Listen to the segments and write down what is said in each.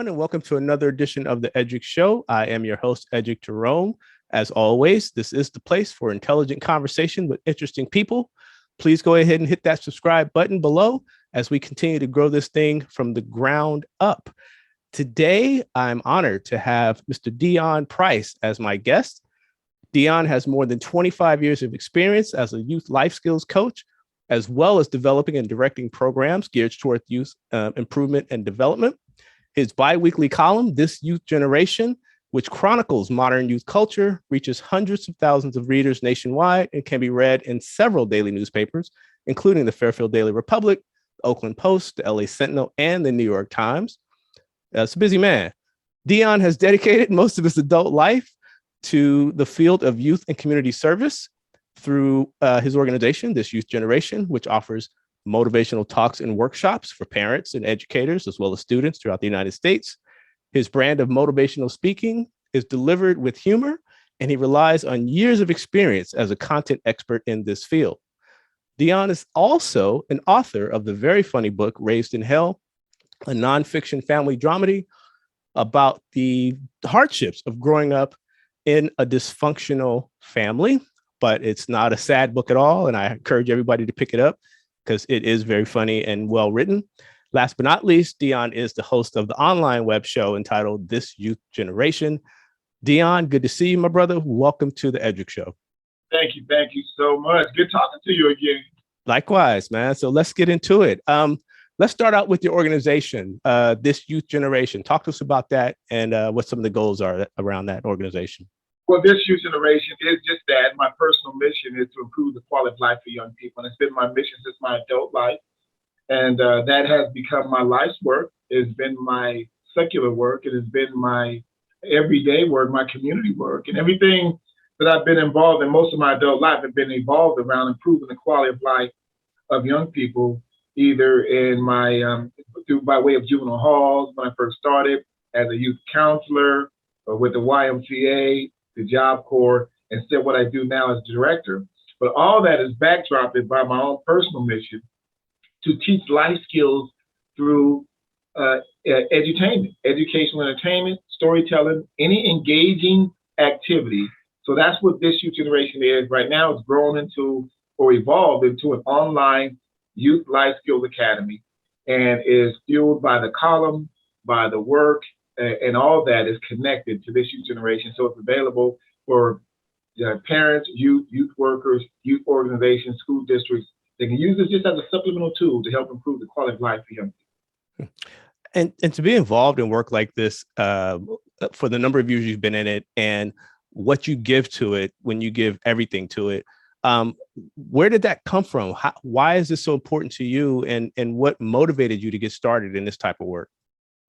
everyone, and welcome to another edition of the Eddrick Show. I am your host, Eddrick Jerome. As always, this is the place for intelligent conversation with interesting people. Please go ahead and hit that subscribe button below as we continue to grow this thing from the ground up. Today, I'm honored to have Mr. Deon Price as my guest. Dion has more than 25 years of experience as a youth life skills coach, as well as developing and directing programs geared toward youth improvement and development. His bi-weekly column, This Youth Generation, which chronicles modern youth culture, reaches hundreds of thousands of readers nationwide and can be read in several daily newspapers, including the Fairfield Daily Republic, the Oakland Post, the LA Sentinel, and the New York Times. It's a busy man. Dion has dedicated most of his adult life to the field of youth and community service through his organization, This Youth Generation, which offers motivational talks and workshops for parents and educators, as well as students throughout the United States. His brand of motivational speaking is delivered with humor, and he relies on years of experience as a content expert in this field. Dion is also an author of the very funny book, Raised in Hell, a nonfiction family dramedy about the hardships of growing up in a dysfunctional family. But it's not a sad book at all, and I encourage everybody to pick it up because it is very funny and well written. Last but not least, Dion is the host of the online web show entitled This Youth Generation. Dion, good to see you, my brother. Welcome to the Eddrick Show. Thank you so much. Good talking to you again. Likewise, man. So let's get into it. Let's start out with your organization, This Youth Generation. Talk to us about that and what some of the goals are around that organization. Well, This Youth Generation is just that. My personal mission is to improve the quality of life for young people. And it's been my mission since my adult life. And that has become my life's work. It's been my secular work. It has been my everyday work, my community work. And everything that I've been involved in most of my adult life have been involved around improving the quality of life of young people, either in my, by way of juvenile halls when I first started, as a youth counselor, or with the YMCA, the Job Corps, and still what I do now as director. But all that is backdropped by my own personal mission to teach life skills through edutainment, educational entertainment, storytelling, any engaging activity. So that's what This Youth Generation is. Right now, it's grown into or evolved into an online youth life skills academy, and is fueled by the column, by the work, and all that is connected to This Youth Generation. So it's available for parents, youth workers, youth organizations, school districts. They can use this just as a supplemental tool to help improve the quality of life for young people. And to be involved in work like this for the number of years you've been in it and what you give to it when you give everything to it, where did that come from? Why is this so important to you, and what motivated you to get started in this type of work?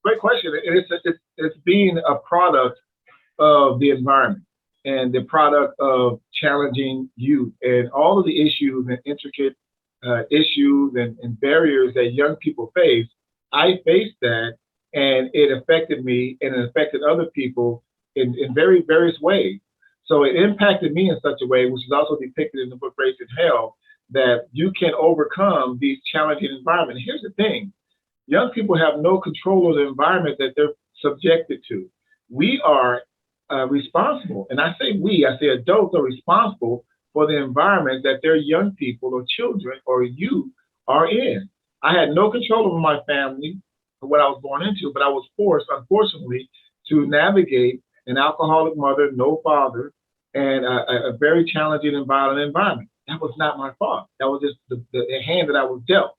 Great question. It's being a product of the environment and the product of challenging youth and all of the issues and intricate issues and barriers that young people face. I faced that, and it affected me, and it affected other people in very various ways. So it impacted me in such a way, which is also depicted in the book Raised in Hell, that you can overcome these challenging environments. Here's the thing. Young people have no control of the environment that they're subjected to. We are responsible, and I say adults are responsible for the environment that their young people or children or youth are in. I had no control over my family or what I was born into, but I was forced, unfortunately, to navigate an alcoholic mother, no father, and a very challenging and violent environment. That was not my fault. That was just the hand that I was dealt.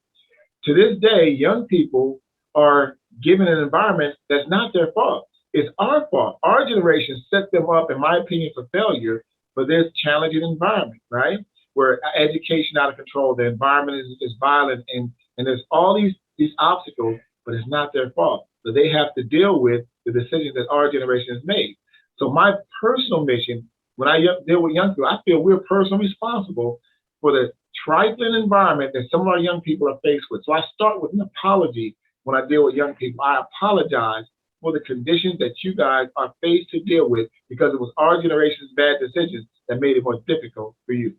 To this day, young people are given an environment that's not their fault. It's our fault. Our generation set them up, in my opinion, for failure for this challenging environment, right? Where education out of control, the environment is violent, and there's all these obstacles, but it's not their fault. So they have to deal with the decisions that our generation has made. So my personal mission, when I deal with young people, I feel we're personally responsible for the trifling environment that some of our young people are faced with. So I start with an apology when I deal with young people. I apologize for the conditions that you guys are faced to deal with because it was our generation's bad decisions that made it more difficult for you.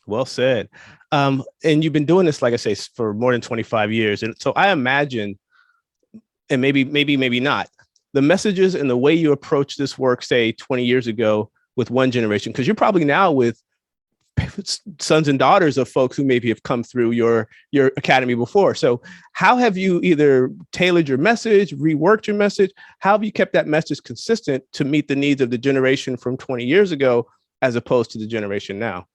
Well said. And you've been doing this, like I say, for more than 25 years. And so I imagine and maybe not, the messages and the way you approach this work, say 20 years ago with one generation, because you're probably now with sons and daughters of folks who maybe have come through your academy before. So how have you either tailored your message, reworked your message? How have you kept that message consistent to meet the needs of the generation from 20 years ago, as opposed to the generation now?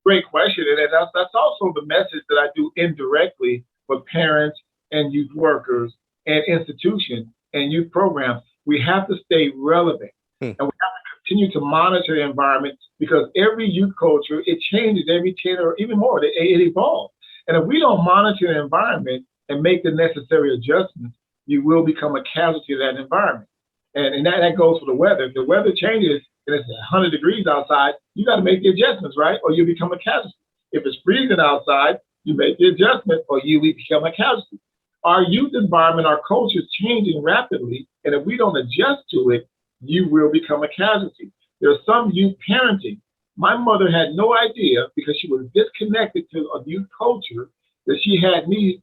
Great question. And that's also the message that I do indirectly for parents and youth workers and institutions and youth programs. We have to stay relevant. And we have to continue to monitor the environment, because every youth culture, it changes every 10 or even more. It evolves. And if we don't monitor the environment and make the necessary adjustments, you will become a casualty of that environment. And that goes for the weather. If the weather changes and it's 100 degrees outside, you got to make the adjustments, right? Or you'll become a casualty. If it's freezing outside, you make the adjustment or you will become a casualty. Our youth environment, our culture is changing rapidly. And if we don't adjust to it, you will become a casualty. There's some youth parenting. My mother had no idea, because she was disconnected to a youth culture, that she had me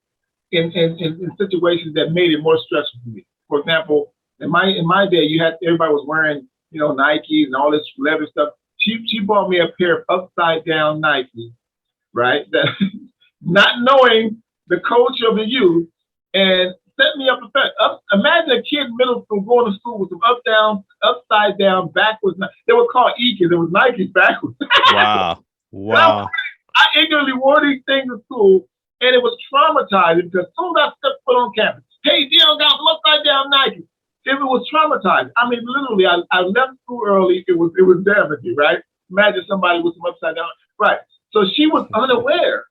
in situations that made it more stressful for me. For example, in my day, everybody was wearing, Nikes and all this leather stuff. She bought me a pair of upside down Nikes, right? That, not knowing the culture of the youth, and set me up. Imagine a kid in middle school going to school with some upside down, backwards. They were called Ekis. It was Nikes backwards. Wow. I ignorantly wore these things to school, and it was traumatizing, because as soon as I stepped foot on campus, hey, Dion got some upside down Nikes. It was traumatizing. I mean, literally, I left school early. It was damaging, right? Imagine somebody with some upside down, right? So she was unaware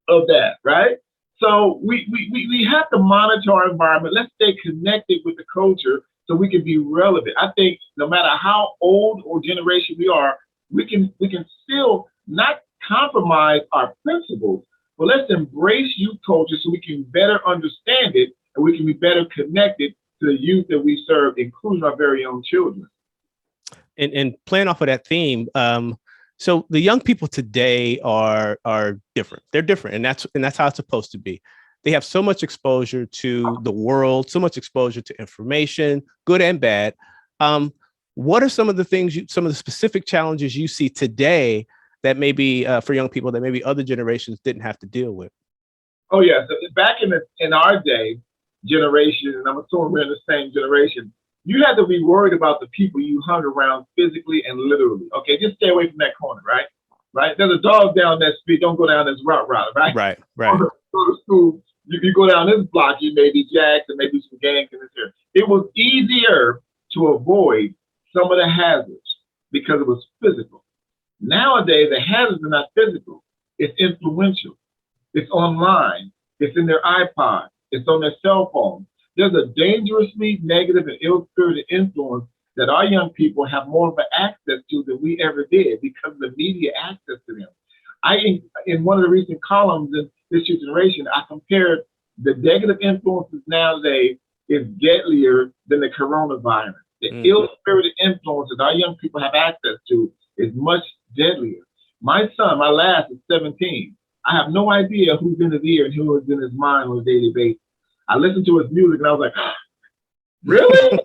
of that, right? So we have to monitor our environment. Let's stay connected with the culture so we can be relevant. I think no matter how old or generation we are, we can still not compromise our principles, but let's embrace youth culture so we can better understand it and we can be better connected to the youth that we serve, including our very own children. And playing off of that theme, so the young people today are different. They're different, and that's how it's supposed to be. They have so much exposure to the world, so much exposure to information, good and bad. What are some of the things, some of the specific challenges you see today that maybe for young people that maybe other generations didn't have to deal with? Oh yeah, so back in our day, generation, and I'm assuming we're in the same generation, you had to be worried about the people you hung around physically and literally. Okay, just stay away from that corner, right? Right? There's a dog down that street. Don't go down this route, right? Right. Go to school. If you go down this block, you may be jacked and maybe some gangs in this area. It was easier to avoid some of the hazards because it was physical. Nowadays, the hazards are not physical. It's influential. It's online. It's in their iPod. It's on their cell phone. There's a dangerously negative and ill-spirited influence that our young people have more of an access to than we ever did because of the media access to them. In one of the recent columns in This Youth Generation, I compared the negative influences nowadays is deadlier than the coronavirus. The ill-spirited influence that our young people have access to is much deadlier. My son, my last, is 17. I have no idea who's in his ear and who is in his mind on a daily basis. I listened to his music and I was like, really?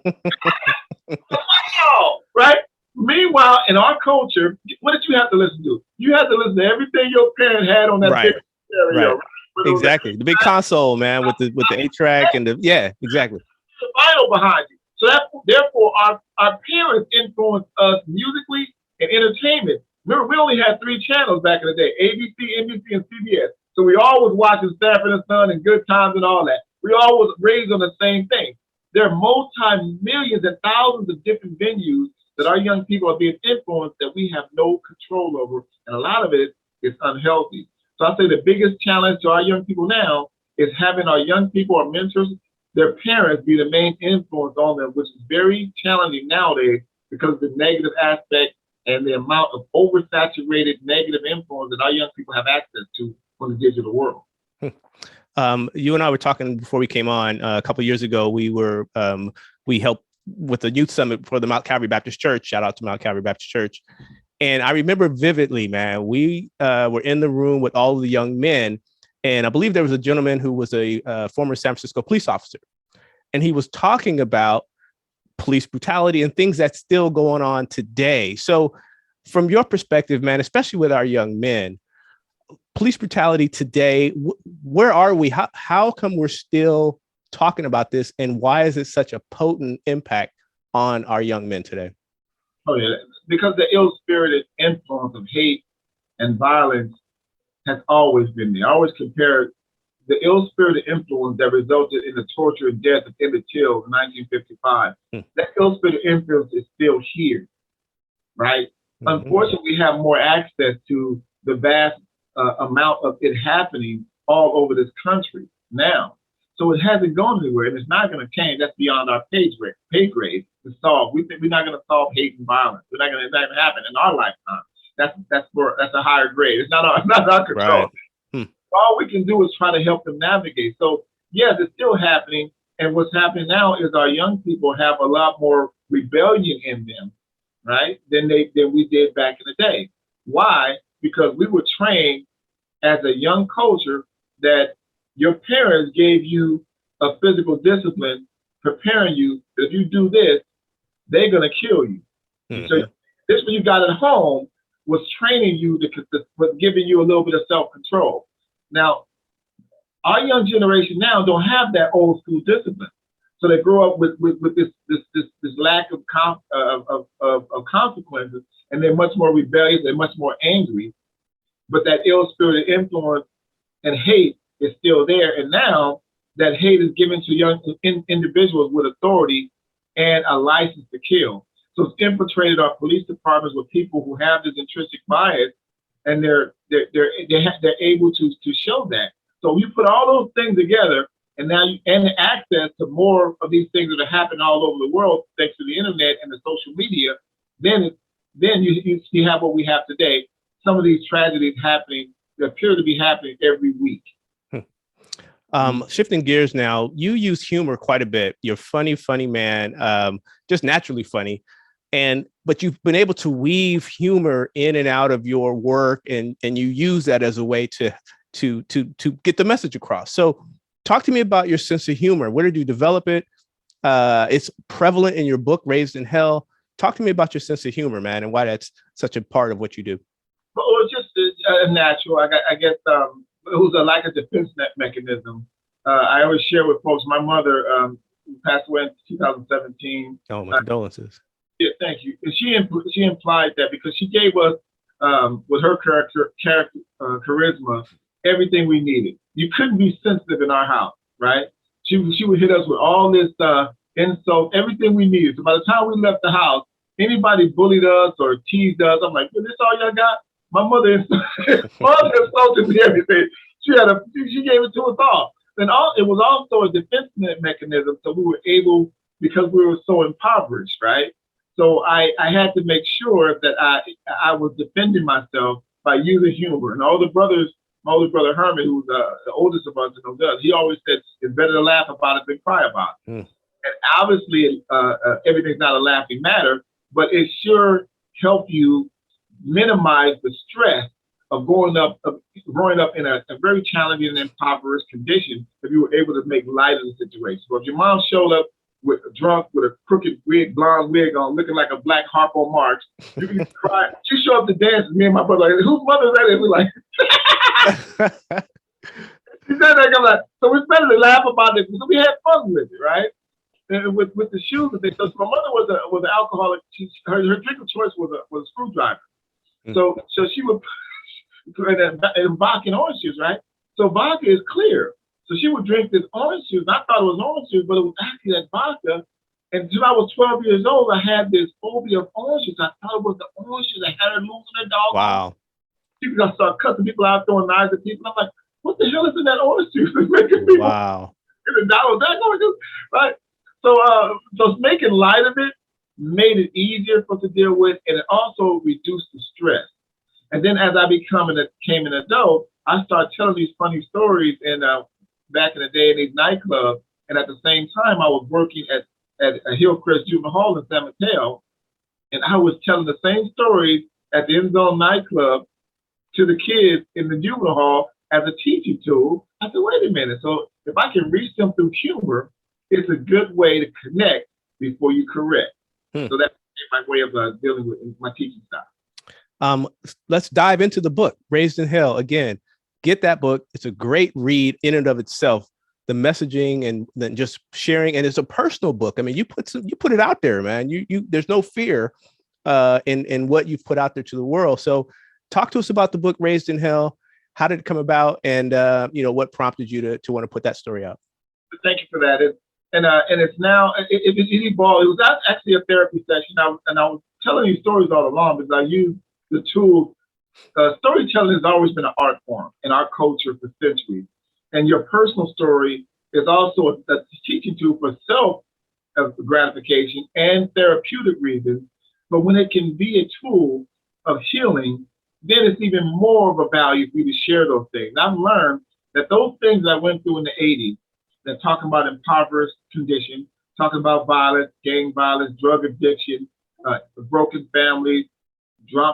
Wow, right? Meanwhile, in our culture, what did you have to listen to? You had to listen to everything your parent had on that big stereo. Right. Exactly. The big console, man, with the 8-track and exactly. The vinyl behind you. So therefore, our parents influenced us musically and entertainment. Remember, we only had 3 channels back in the day: ABC, NBC, and CBS. So we all was watching Sanford and Son and Good Times and all that. We all was raised on the same thing. There are multi-millions and thousands of different venues that our young people are being influenced that we have no control over, and a lot of it is unhealthy. So I say the biggest challenge to our young people now is having our young people, our mentors, their parents be the main influence on them, which is very challenging nowadays because of the negative aspect and the amount of oversaturated negative influence that our young people have access to from the digital world. You and I were talking before we came on a couple of years ago. We helped with the youth summit for the Mount Calvary Baptist Church. Shout out to Mount Calvary Baptist Church. And I remember vividly, man, we were in the room with all of the young men. And I believe there was a gentleman who was a former San Francisco police officer. and he was talking about police brutality and things that's still going on today. So from your perspective, man, especially with our young men, police brutality today, where are we? How come we're still talking about this, and why is it such a potent impact on our young men today? Oh yeah, because the ill-spirited influence of hate and violence has always been there. I always compare the ill-spirited influence that resulted in the torture and death of Emmett Till in 1955. That ill-spirited influence is still here, right? Unfortunately, we have more access to the vast amount of it happening all over this country now. So it hasn't gone anywhere, and it's not going to change. That's beyond our pay grade to solve. We think we're not going to solve hate and violence. It's not going to happen in our lifetime. That's a higher grade. It's not our control. Right. All we can do is try to help them navigate. So yes, it's still happening, and what's happening now is our young people have a lot more rebellion in them, right, than we did back in the day. Why? Because we were trained as a young culture that your parents gave you a physical discipline, preparing you that if you do this, they're going to kill you. So this what you got at home was training you was giving you a little bit of self-control. Now, our young generation now don't have that old school discipline. So they grow up with this lack of consequences, and they're much more rebellious, they're much more angry. But that ill-spirited influence and hate is still there. And now that hate is given to young individuals with authority and a license to kill. So it's infiltrated our police departments with people who have this intrinsic bias, and they're able to show that. So you put all those things together, and now and access to more of these things that are happening all over the world thanks to the internet and the social media, then you have what we have today. Some of these tragedies happening, they appear to be happening every week. Shifting gears now, you use humor quite a bit. You're funny man, just naturally funny. But you've been able to weave humor in and out of your work, and you use that as a way to get the message across. So talk to me about your sense of humor. Where did you develop it? It's prevalent in your book, Raised in Hell. Talk to me about your sense of humor, man, and why that's such a part of what you do. Well, it's just natural. I guess it was like a defense mechanism. I always share with folks, my mother passed away in 2017. Oh, my condolences. Yeah, thank you. And she implied that because she gave us, with her character charisma, everything we needed. You couldn't be sensitive in our house, right? She would hit us with all this insult, everything we needed. So by the time we left the house, anybody bullied us or teased us, I'm like, is this all y'all got? My mother insulted me everything. She gave it to us all. And it was also a defense mechanism, so we were able, because we were so impoverished, right? So I had to make sure that I was defending myself by using humor. And all the brothers, my older brother Herman, who's the oldest of us, he always said, it's better to laugh about it than cry about it. And obviously, everything's not a laughing matter, but it sure helped you minimize the stress of growing up in a very challenging and impoverished condition if you were able to make light of the situation. So if your mom showed up drunk with a crooked blonde wig on, looking like a black Harpo Marx, you can cry. She showed up to dance with me and my brother, like, whose mother is that? And we're like, she said that, I'm like, so it's better to laugh about it. So we had fun with it, right? And with the shoes and things. So my mother was an alcoholic. Her drink of choice was a screwdriver. So she would and vodka and orange juice, right? So vodka is clear. So she would drink this orange juice. I thought it was orange juice, but it was actually that vodka. And until I was 12 years old, I had this phobia of orange juice. I thought it was the orange juice. I had her losing her dog. Wow. She was gonna start cussing people out, throwing knives at people. I'm like, what the hell is in that orange juice? It's making people. Wow. That orange juice, right? So making light of it made it easier for us to deal with, and it also reduced the stress. And then as I became an adult, I started telling these funny stories back in the day in these nightclubs. And at the same time, I was working at a Hillcrest Juvenile Hall in San Mateo, and I was telling the same stories at the End Zone nightclub to the kids in the juvenile hall as a teaching tool. I said, wait a minute. So if I can reach them through humor, it's a good way to connect before you correct. Hmm. So that's my way of dealing with my teaching style. Let's dive into the book, Raised in Hell. Again, get that book. It's a great read in and of itself. The messaging and then just sharing, and it's a personal book. I mean, you put it out there, man. There's no fear in what you've put out there to the world. So, talk to us about the book, Raised in Hell. How did it come about, and what prompted you to want to put that story out? Thank you for that. And it's now it evolved. It was actually a therapy session, and I was telling you stories all along because I use the tool. Storytelling has always been an art form in our culture for centuries, and your personal story is also a teaching tool for self gratification and therapeutic reasons. But when it can be a tool of healing, then it's even more of a value for you to share those things. I've learned that those things I went through in the 80s, that talking about impoverished conditions, talking about violence, gang violence, drug addiction, broken families,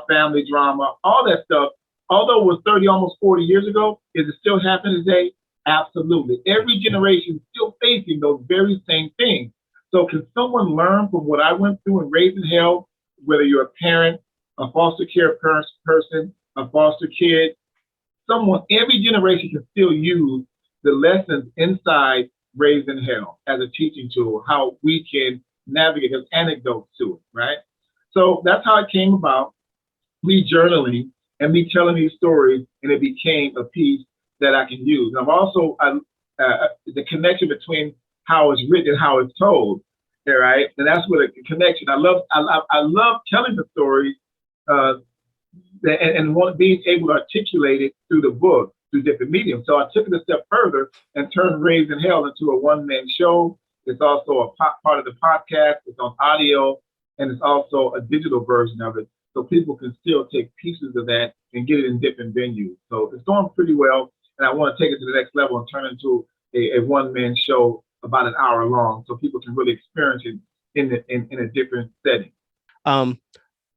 family drama, all that stuff, although it was 30, almost 40 years ago, is it still happening today? Absolutely. Every generation is still facing those very same things. So can someone learn from what I went through in Raised in Hell, whether you're a parent, a foster care person, a foster kid, every generation can still use the lessons inside Raised in Hell as a teaching tool, how we can navigate as anecdotes to it, right? So that's how it came about, me journaling and me telling these stories, and it became a piece that I can use. And I've also, the connection between how it's written and how it's told, all right? And that's what a connection. I love telling the stories and being able to articulate it through the book, through different mediums. So I took it a step further and turned Raised in Hell into a one-man show. It's also a part of the podcast. It's on audio, and it's also a digital version of it. So people can still take pieces of that and get it in different venues. So it's going pretty well. And I want to take it to the next level and turn it into a one-man show about an hour long, so people can really experience it in a different setting.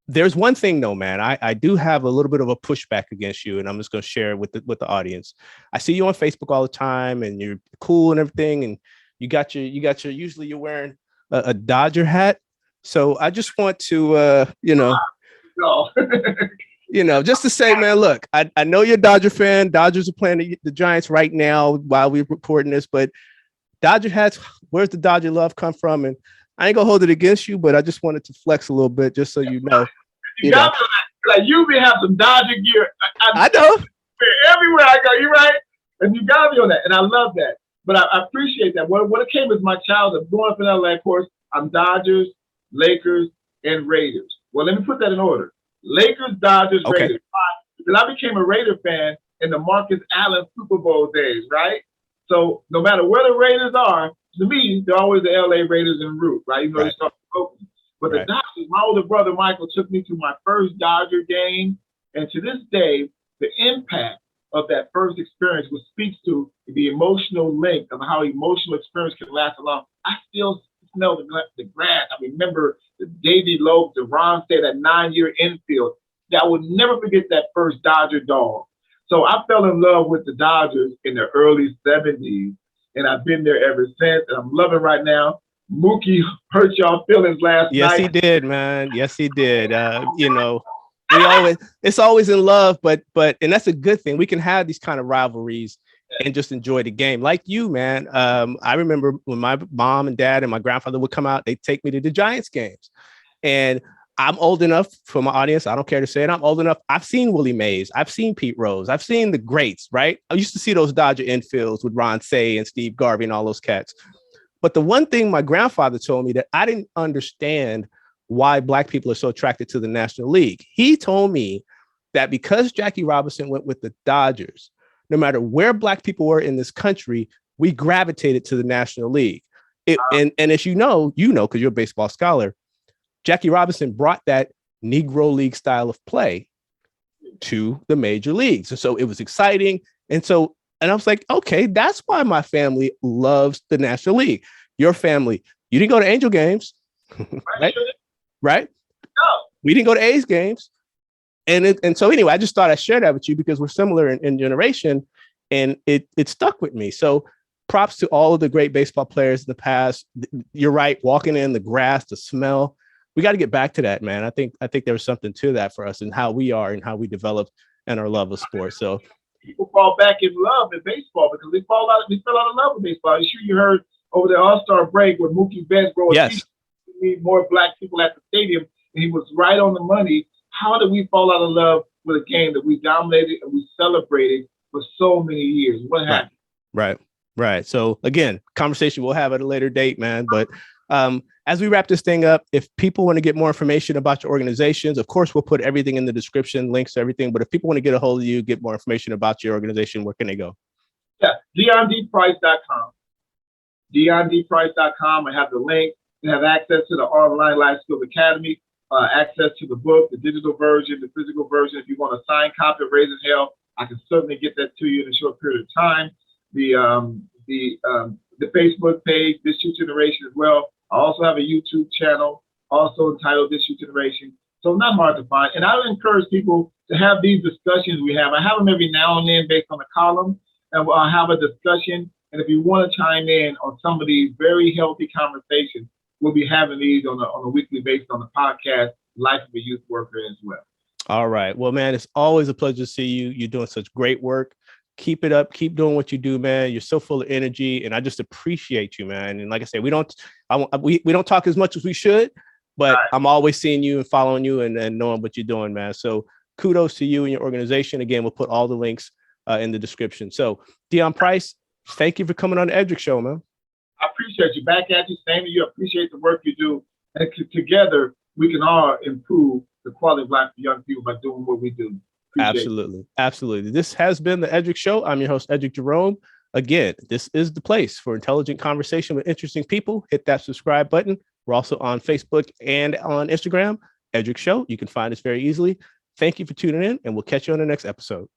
There's one thing though, man. I do have a little bit of a pushback against you, and I'm just going to share it with the audience. I see you on Facebook all the time, and you're cool and everything, and you got your usually you're wearing a Dodger hat. So I just want to No. Just to say, man, look, I know you're a Dodger fan. Dodgers are playing the Giants right now while we're recording this, but Dodger hats, where's the Dodger love come from? And I ain't gonna hold it against you, but I just wanted to flex a little bit just so you know. You got me on that. Like, you may have some Dodger gear. I know. Everywhere I go, you're right. And you got me on that. And I love that. But I appreciate that. What it came as my childhood, growing up in LA, of course, I'm Dodgers, Lakers, and Raiders. Well, let me put that in order. Lakers, Dodgers, okay. Raiders. Because I became a Raider fan in the Marcus Allen Super Bowl days, right? So no matter where the Raiders are, to me, they're always the LA Raiders en route, right? Even though they start Oakland. But the Dodgers, my older brother Michael took me to my first Dodger game. And to this day, the impact of that first experience, which speaks to the emotional link of how emotional experience can last long. I still smell the grass. I remember the Davey Loeb, the Ron State, that 9-year infield. I would never forget that first Dodger dog. So I fell in love with the Dodgers in the early 70s, and I've been there ever since, and I'm loving right now. Mookie hurt y'all feelings last night. Yes, he did, man. Yes, he did. It's always in love, but and that's a good thing. We can have these kind of rivalries and just enjoy the game. Like you, man. I remember when my mom and dad and my grandfather would come out, they'd take me to the Giants games. And I'm old enough, for my audience, I don't care to say it, I'm old enough. I've seen Willie Mays. I've seen Pete Rose. I've seen the greats, right? I used to see those Dodger infields with Ron Say and Steve Garvey and all those cats. But the one thing my grandfather told me that I didn't understand why Black people are so attracted to the National League. He told me that because Jackie Robinson went with the Dodgers, no matter where Black people were in this country, we gravitated to the National League. And as you know, because you're a baseball scholar, Jackie Robinson brought that Negro League style of play to the major leagues. And so it was exciting. And I was like, okay, that's why my family loves the National League. Your family, you didn't go to Angel games, right? Right? No. We didn't go to A's games. And so anyway, I just thought I'd share that with you because we're similar in generation, and it stuck with me. So props to all of the great baseball players in the past. You're right. Walking in the grass, the smell, we got to get back to that, man. I think there's something to that for us and how we are and how we develop and our love of sports. So people fall back in love in baseball because we fell out of love with baseball. I'm sure you heard over the All-Star break where Mookie Betts wrote a piece, we need more black people at the stadium, and he was right on the money. How did we fall out of love with a game that we dominated and we celebrated for so many years? What happened? Right. So again, conversation we'll have at a later date, man. But as we wrap this thing up, if people want to get more information about your organizations, of course, we'll put everything in the description, links to everything. But if people want to get a hold of you, get more information about your organization, where can they go? Yeah, DionDprice.com. DionDprice.com. I have the link. They have access to the online Life Skills Academy, access to the book, the digital version, the physical version. If you want a signed copy of Raising Hell, I can certainly get that to you in a short period of time. The Facebook page, This Youth Generation as well. I also have a YouTube channel, also entitled This Youth Generation. So not hard to find. And I would encourage people to have these discussions we have. I have them every now and then based on the column, and I'll have a discussion. And if you want to chime in on some of these very healthy conversations, we'll be having these on a weekly basis on the podcast, Life of a Youth Worker as well. All right. Well, man, it's always a pleasure to see you. You're doing such great work. Keep it up. Keep doing what you do, man. You're so full of energy, and I just appreciate you, man. And like I said, we don't talk as much as we should, but right. I'm always seeing you and following you and knowing what you're doing, man. So kudos to you and your organization. Again, we'll put all the links in the description. So Deon Price, thank you for coming on the Eddrick Show, man. I appreciate you. Back at you. Same to you. I appreciate the work you do. And together, we can all improve the quality of life for young people by doing what we do. Absolutely. This has been the Eddrick Show. I'm your host, Eddrick Jerome. Again, this is the place for intelligent conversation with interesting people. Hit that subscribe button. We're also on Facebook and on Instagram, Eddrick Show. You can find us very easily. Thank you for tuning in, and we'll catch you on the next episode.